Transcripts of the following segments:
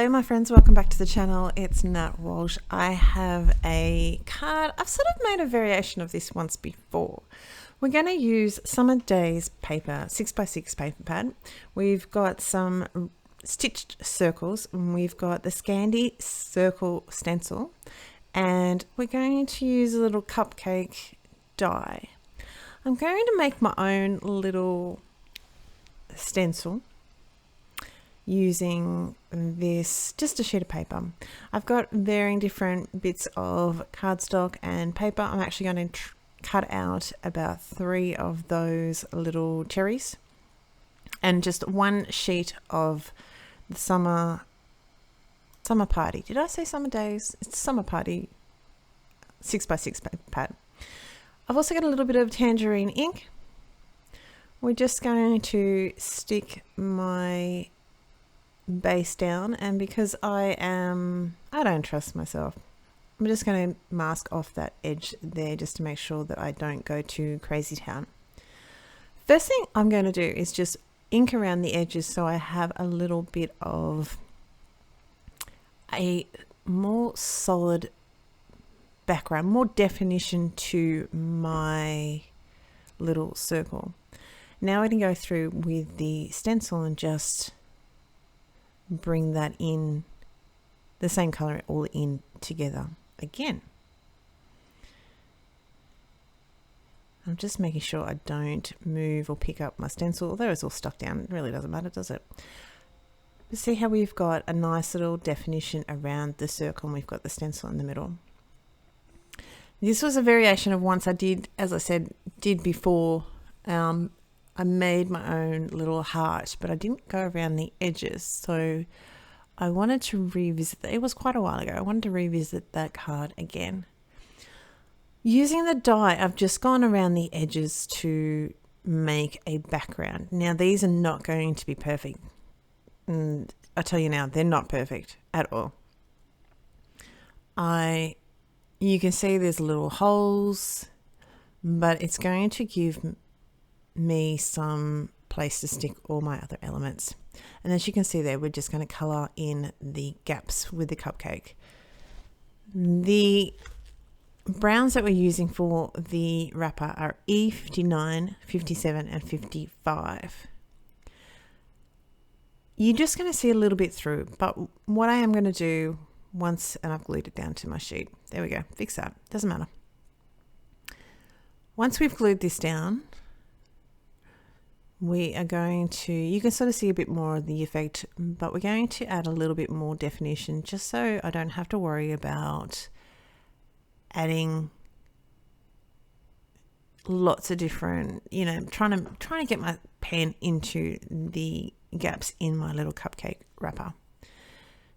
Hello my friends, welcome back to the channel. It's Nat Walsh. I have a card. I've sort of made a variation of this once before. We're going to use Summer Days paper, 6x6 paper pad. We've got some stitched circles and we've got the Scandi circle stencil, and we're going to use a little cupcake die. I'm going to make my own little stencil using this, just a sheet of paper. I've got varying different bits of cardstock and paper. I'm actually going to cut out about 3 of those little cherries and just one sheet of the summer party. Did I say Summer Days? It's Summer Party 6x6 paper pad. I've also got a little bit of tangerine ink. We're just going to stick my base down, and because I don't trust myself, I'm just going to mask off that edge there just to make sure that I don't go too crazy town. First thing I'm going to do is just ink around the edges so I have a little bit of a more solid background, more definition to my little circle. Now I can go through with the stencil and just bring that in, the same color all in together again. I'm just making sure I don't move or pick up my stencil, although it's all stuck down. It really doesn't matter, does it? But see how we've got a nice little definition around the circle and we've got the stencil in the middle. This was a variation of once I did, as I said, before. I made my own little heart, but I didn't go around the edges. So I wanted to revisit that. It was quite a while ago. I wanted to revisit that card again. Using the die, I've just gone around the edges to make a background. Now, these are not going to be perfect. And I tell you now, they're not perfect at all. You can see there's little holes, but it's going to give me some place to stick all my other elements. And as you can see there, we're just going to color in the gaps with the cupcake. The browns that we're using for the wrapper are E59, 57 and 55. You're just going to see a little bit through, but what I am going to do once, and I've glued it down to my sheet, there we go, fix that, doesn't matter. Once we've glued this down, we are going to, you can sort of see a bit more of the effect, but we're going to add a little bit more definition just so I don't have to worry about adding lots of different, trying to get my pen into the gaps in my little cupcake wrapper.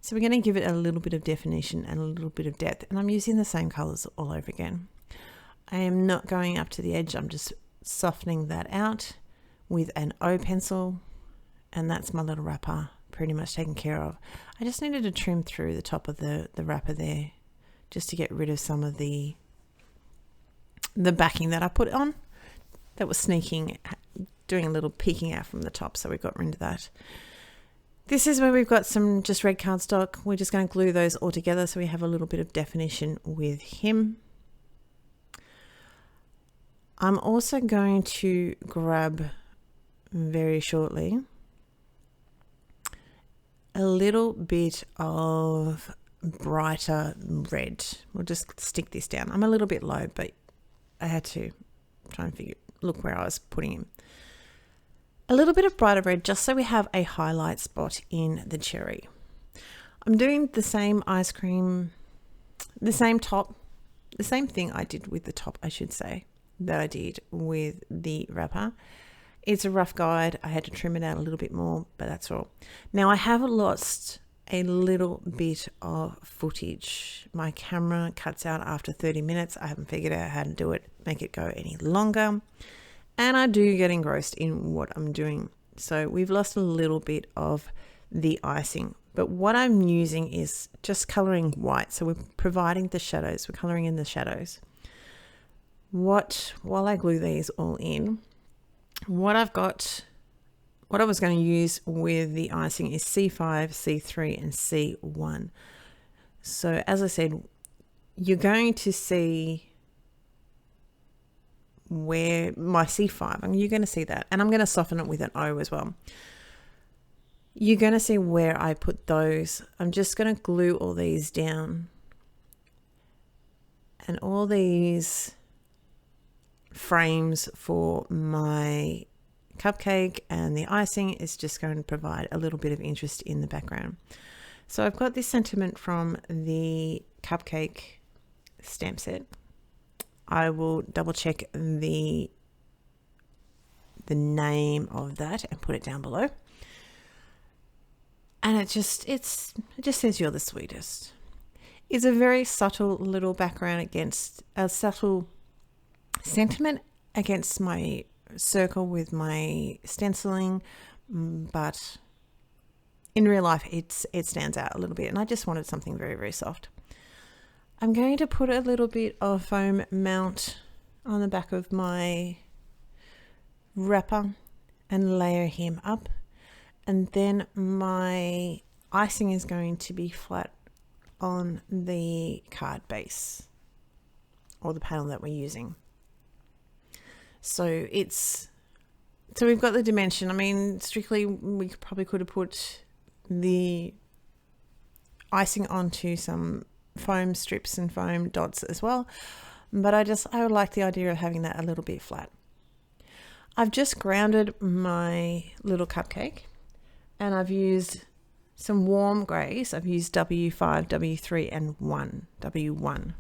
So we're going to give it a little bit of definition and a little bit of depth, and I'm using the same colors all over again. I am not going up to the edge, I'm just softening that out with an O pencil, and that's my little wrapper pretty much taken care of. I just needed to trim through the top of the wrapper there just to get rid of some of the backing that I put on that was sneaking, doing a little peeking out from the top, so we got rid of that. This is where we've got some just red cardstock. We're just going to glue those all together so we have a little bit of definition with him. I'm also going to grab very shortly a little bit of brighter red. We'll just stick this down. I'm a little bit low, but I had to try and look where I was putting him. A little bit of brighter red just so we have a highlight spot in the cherry. I'm doing the same ice cream, the same top, the same thing I did with the top, I should say, that I did with the wrapper. It's a rough guide. I had to trim it out a little bit more, but that's all. Now I have lost a little bit of footage. My camera cuts out after 30 minutes. I haven't figured out how to do it, make it go any longer. And I do get engrossed in what I'm doing. So we've lost a little bit of the icing, but what I'm using is just coloring white. So we're providing the shadows, we're coloring in the shadows. While I glue these all in, what I've got what I was going to use with the icing is C5, C3 and C1. So as I said, you're going to see where my C5, and you're going to see that, and I'm going to soften it with an O as well. You're going to see where I put those. I'm just going to glue all these down, and all these frames for my cupcake and the icing is just going to provide a little bit of interest in the background. So I've got this sentiment from the cupcake stamp set. I will double check the name of that and put it down below. And it just says you're the sweetest. It's a very subtle little background against a subtle sentiment against my circle with my stenciling, but in real life it stands out a little bit, and I just wanted something very, very soft. I'm going to put a little bit of foam mount on the back of my wrapper and layer him up, and then my icing is going to be flat on the card base or the panel that we're using. So we've got the dimension. I mean, strictly we probably could have put the icing onto some foam strips and foam dots as well, but I would like the idea of having that a little bit flat. I've just grounded my little cupcake, and I've used some warm greys. I've used W5, W3 and W1.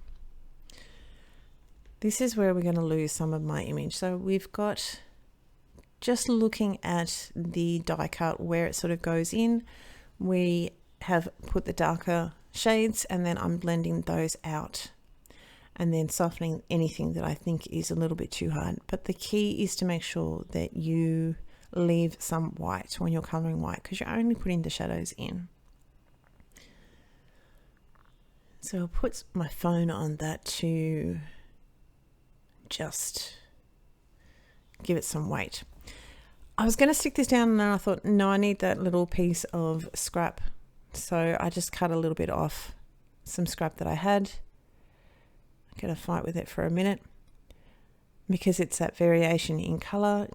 This is where we're going to lose some of my image. So we've got, just looking at the die cut where it sort of goes in, we have put the darker shades, and then I'm blending those out and then softening anything that I think is a little bit too hard. But the key is to make sure that you leave some white when you're coloring white, because you're only putting the shadows in. So I'll put my phone on that to just give it some weight. I was going to stick this down, and then I thought, no, I need that little piece of scrap. So I just cut a little bit off some scrap that I had. I'm going to fight with it for a minute because it's that variation in color.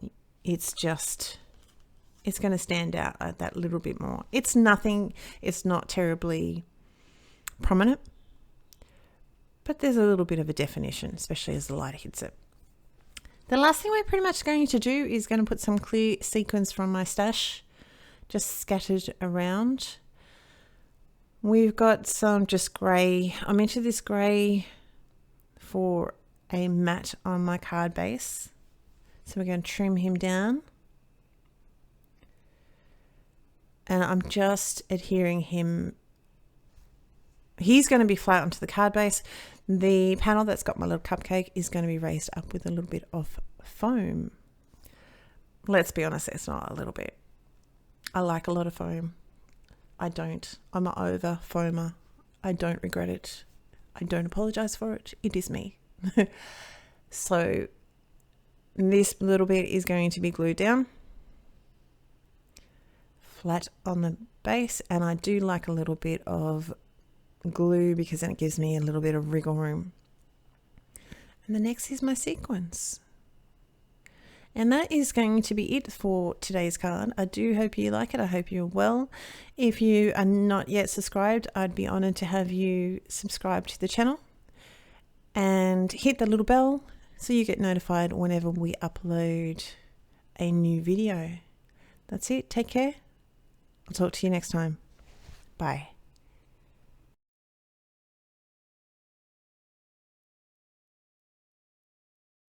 It's going to stand out that little bit more. It's nothing, it's not terribly prominent, but there's a little bit of a definition, especially as the light hits it. The last thing we're pretty much going to do is going to put some clear sequins from my stash just scattered around. We've got some just grey. I'm into this grey for a matte on my card base. So we're going to trim him down. And I'm just adhering him. He's going to be flat onto the card base. The panel that's got my little cupcake is going to be raised up with a little bit of foam. Let's be honest, it's not a little bit. I like a lot of foam. I don't. I'm an over foamer. I don't regret it. I don't apologize for it. It is me. So this little bit is going to be glued down flat on the base, and I do like a little bit of glue because then it gives me a little bit of wriggle room. And the next is my sequins. And that is going to be it for today's card. I do hope you like it. I hope you're well. If you are not yet subscribed, I'd be honored to have you subscribe to the channel and hit the little bell so you get notified whenever we upload a new video. That's it. Take care. I'll talk to you next time. Bye.